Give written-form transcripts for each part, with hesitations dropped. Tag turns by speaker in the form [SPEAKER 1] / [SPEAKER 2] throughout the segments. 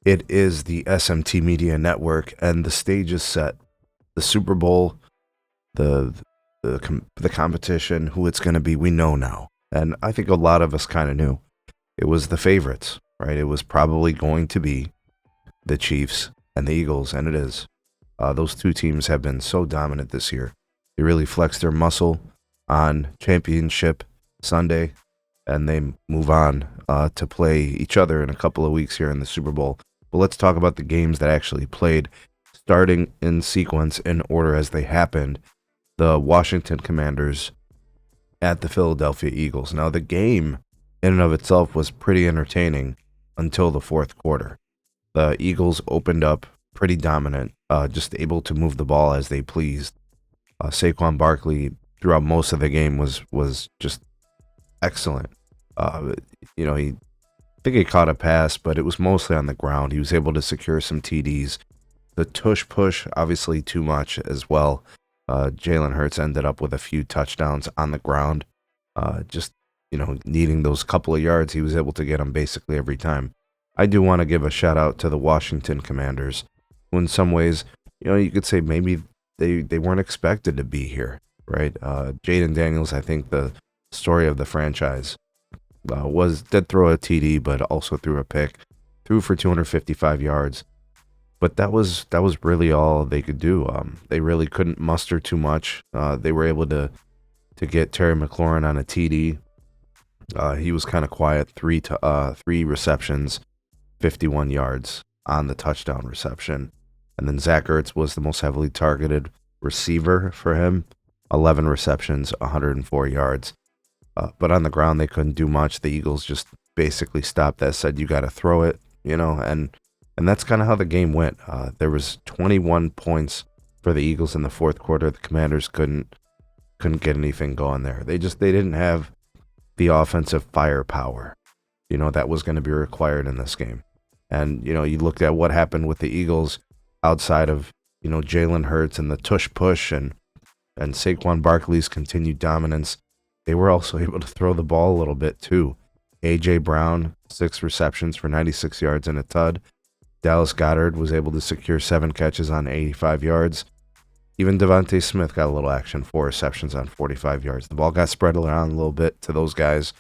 [SPEAKER 1] It is the SMT Media Network, and the stage is set. The Super Bowl, the the competition, who it's going to be, we know now. And I think a lot of us kind of knew. It was the favorites, right? It was probably going to be the Chiefs and the Eagles, and it is. Those two teams have been so dominant this year. They really flexed their muscle on Championship Sunday, and they move on to play each other in a couple of weeks here in the Super Bowl. But let's talk about the games that actually played, starting in sequence in order as they happened. The Washington Commanders at the Philadelphia Eagles. Now, the game in and of itself was pretty entertaining until the fourth quarter. The Eagles opened up pretty dominant, just able to move the ball as they pleased. Saquon Barkley throughout most of the game was just excellent. I think he caught a pass, but it was mostly on the ground. He was able to secure some TDs. The tush push, obviously too much as well. Jalen Hurts ended up with a few touchdowns on the ground. Needing those couple of yards, he was able to get them basically every time. I do want to give a shout out to the Washington Commanders, who in some ways, you could say maybe they weren't expected to be here, right? Jaden Daniels, I think the story of the franchise, did throw a TD, but also threw a pick, threw for 255 yards. But that was really all they could do. They really couldn't muster too much. They were able to get Terry McLaurin on a TD. He was kind of quiet, three receptions, 51 yards on the touchdown reception. And then Zach Ertz was the most heavily targeted receiver for him, 11 receptions, 104 yards. But on the ground, they couldn't do much. The Eagles just basically stopped that, said, you got to throw it, and that's kind of how the game went. There was 21 points for the Eagles in the fourth quarter. The Commanders couldn't get anything going there. They didn't have the offensive firepower, that was going to be required in this game. And, you looked at what happened with the Eagles outside of, Jalen Hurts and the tush push and Saquon Barkley's continued dominance. They were also able to throw the ball a little bit too. A.J. Brown, 6 receptions for 96 yards and a tud. Dallas Goedert was able to secure 7 catches on 85 yards. Even Devontae Smith got a little action, 4 receptions on 45 yards. The ball got spread around a little bit to those guys.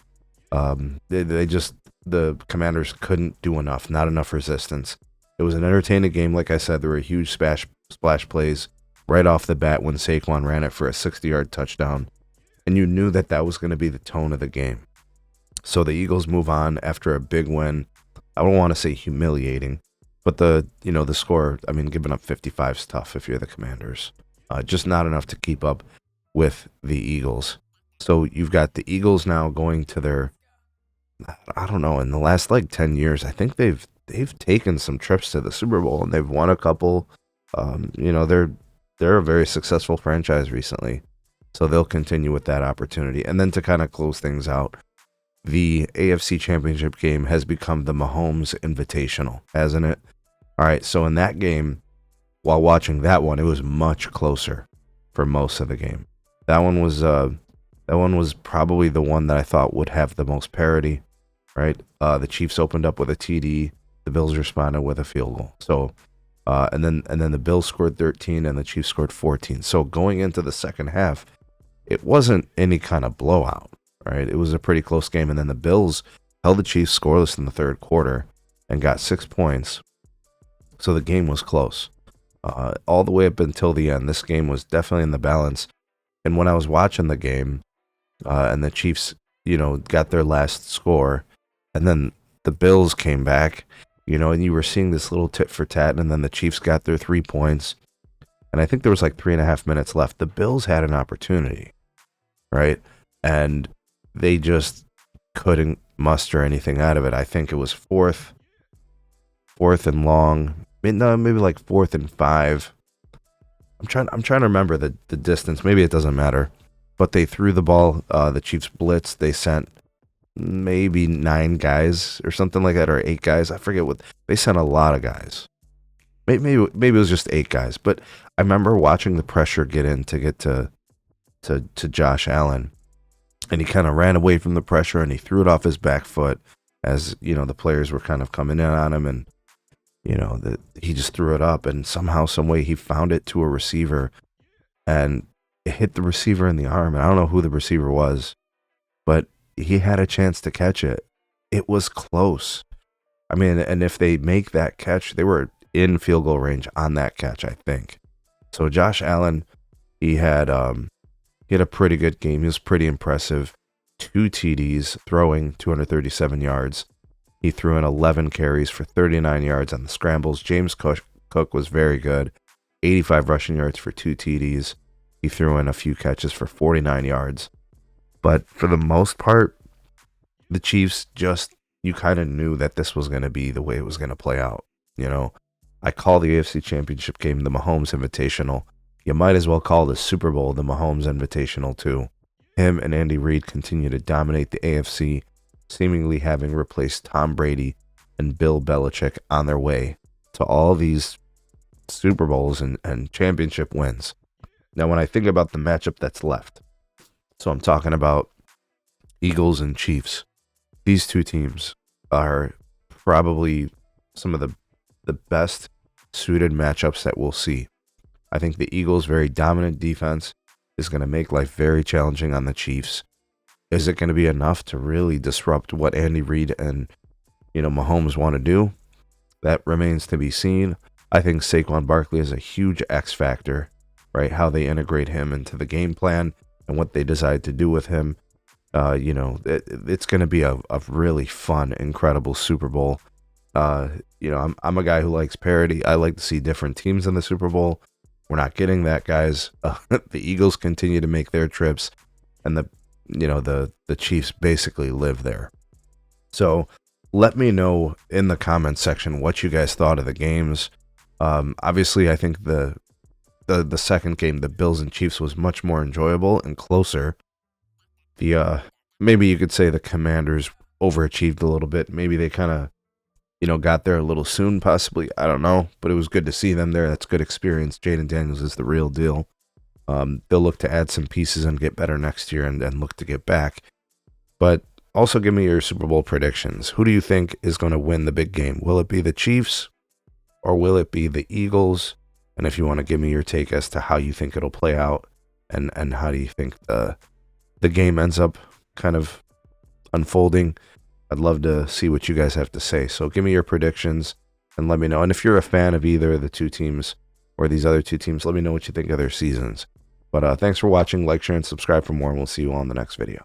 [SPEAKER 1] The Commanders couldn't do enough, not enough resistance. It was an entertaining game. Like I said, there were huge splash plays right off the bat when Saquon ran it for a 60-yard touchdown. And you knew that was going to be the tone of the game. So the Eagles move on after a big win. I don't want to say humiliating, but the score, giving up 55 is tough if you're the Commanders. Just not enough to keep up with the Eagles. So you've got the Eagles now going to their, I don't know, in the last 10 years, I think they've taken some trips to the Super Bowl and they've won a couple. They're a very successful franchise recently. So they'll continue with that opportunity. And then to kind of close things out, the AFC Championship game has become the Mahomes Invitational, hasn't it? All right, so in that game, while watching that one, it was much closer for most of the game. That one was probably the one that I thought would have the most parity, right? The Chiefs opened up with a TD, the Bills responded with a field goal. So and then the Bills scored 13 and the Chiefs scored 14. So going into the second half, it wasn't any kind of blowout, right? It was a pretty close game. And then the Bills held the Chiefs scoreless in the third quarter and got 6 points. So the game was close. All the way up until the end, this game was definitely in the balance. And when I was watching the game, and the Chiefs, got their last score, and then the Bills came back, and you were seeing this little tit for tat, and then the Chiefs got their 3 points. And I think there was 3.5 minutes left. The Bills had an opportunity, right? And they just couldn't muster anything out of it. I think it was fourth and long. Maybe 4th and 5. I'm trying to remember the distance. Maybe it doesn't matter. But they threw the ball. The Chiefs blitzed. They sent maybe 9 guys or something like that, or 8 guys. I forget what. They sent a lot of guys. Maybe it was just 8 guys. But I remember watching the pressure get in to get to Josh Allen. And he kind of ran away from the pressure and he threw it off his back foot as, the players were kind of coming in on him. And, that he just threw it up, and somehow, some way, he found it to a receiver, and it hit the receiver in the arm. And I don't know who the receiver was, but he had a chance to catch it. It was close. I mean, and if they make that catch, they were in field goal range on that catch, I think. So Josh Allen, he had a pretty good game. He was pretty impressive. 2 TDs, throwing 237 yards. He threw in 11 carries for 39 yards on the scrambles. James Cook was very good. 85 rushing yards for 2 TDs. He threw in a few catches for 49 yards. But for the most part, the Chiefs you kind of knew that this was going to be the way it was going to play out. I call the AFC Championship game the Mahomes Invitational. You might as well call the Super Bowl the Mahomes Invitational too. Him and Andy Reid continue to dominate the AFC, seemingly having replaced Tom Brady and Bill Belichick on their way to all these Super Bowls and championship wins. Now, when I think about the matchup that's left, so I'm talking about Eagles and Chiefs. These two teams are probably some of the best suited matchups that we'll see. I think the Eagles' very dominant defense is going to make life very challenging on the Chiefs. Is it going to be enough to really disrupt what Andy Reid and Mahomes want to do? That remains to be seen. I think Saquon Barkley is a huge X factor, right? How they integrate him into the game plan and what they decide to do with him. It's going to be a really fun, incredible Super Bowl. I'm a guy who likes parity. I like to see different teams in the Super Bowl. We're not getting that, guys. The Eagles continue to make their trips, and the Chiefs basically live there. So let me know in the comments section what you guys thought of the games. Obviously, I think the second game, the Bills and Chiefs, was much more enjoyable and closer. Maybe you could say the Commanders overachieved a little bit. Maybe they kind of got there a little soon, possibly. I don't know, but it was good to see them there. That's good experience. Jaden Daniels is the real deal. They'll look to add some pieces and get better next year and look to get back. But also give me your Super Bowl predictions. Who do you think is going to win the big game? Will it be the Chiefs or will it be the Eagles? And if you want to give me your take as to how you think it'll play out and how do you think the game ends up kind of unfolding, I'd love to see what you guys have to say. So give me your predictions and let me know. And if you're a fan of either of the two teams or these other two teams, let me know what you think of their seasons. But thanks for watching. Like, share, and subscribe for more, and we'll see you all in the next video.